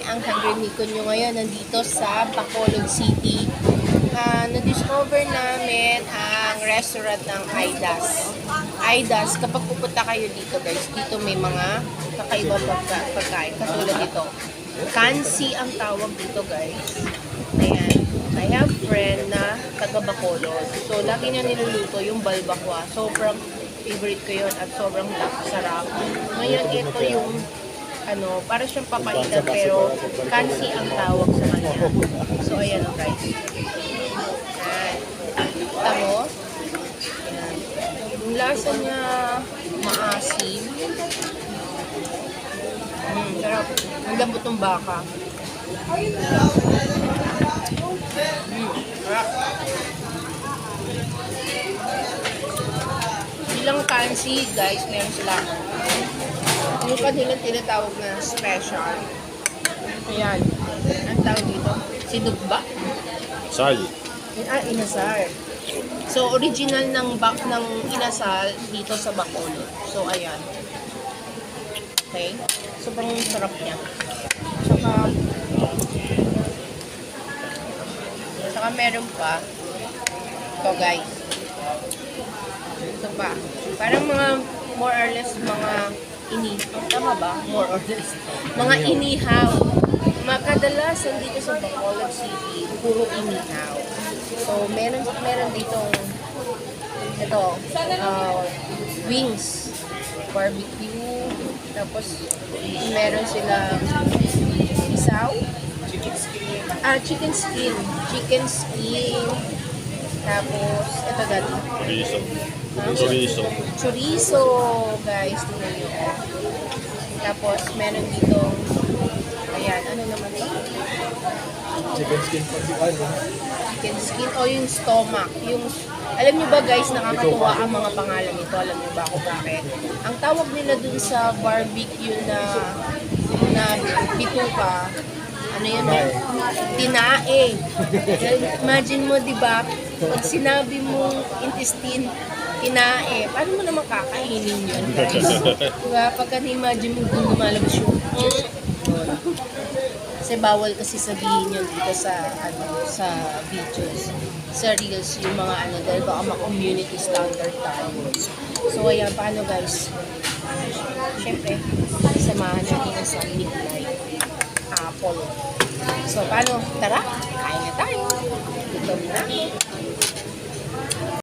ang Hanggang nyo ngayon nandito sa Bacolod City. Na-discover namin ang restaurant ng Aidas. Aidas, kapag pupunta kayo dito guys, dito may mga kakaibang pagkain. Katulad dito. Kansi ang tawag dito guys. Ayan. I have friend na taga Bacolod. So, lagi niya niluluto yung balbakwa. Sobrang favorite ko yun at sobrang sarap. Ngayon, ito yung para siyang papaitan pero kansi ang tawag sa kanya. So, ayan o guys. Ayan. Kita mo? Ayan. Yung lasa niya maasim. Sarap. Ang lambot ng baka. Bilang kansi guys, meron sila yung kanilang tinatawag na special. Ayan. Ang tawag dito? Sinugba? Sal. Inasal. So, original ng inasal dito sa Bacolod. So, ayan. Okay? Sobrang sarap niya. Saka meron pa. Ito guys. Ito pa. Parang mga more or less mga tama ba? More or less. Mga inihaw. Makadalasan dito sa Bacolod City, puro inihaw. So, meron dito ito, wings, barbecue, tapos meron sila isaw, chicken skin, tapos ito dati. Chorizo, guys, tingnan nyo. Tapos, meron dito, ayan, ano naman ito? Chicken skin Chicken skin o yung stomach. Alam nyo ba guys, nakakatuwa ang mga pangalan nito. Alam nyo ba kung bakit? Ang tawag nila dun sa barbecue na bituka, ano yun? Tinae. Imagine mo, di ba? Pag sinabi mong intestine, tinae, paano mo naman kakainin yun, guys? Diba? Pagka na-imagine mo kung lumalabas yung kasi bawal kasi sabihin yun dito sa videos, sa reels, yung mga dahil baka ma-community standard tayo. So, ayan, paano guys? Siyempre, samahan natin ang Sunday night. Apple. So, paano? Tara, kain na tayo. Ito na.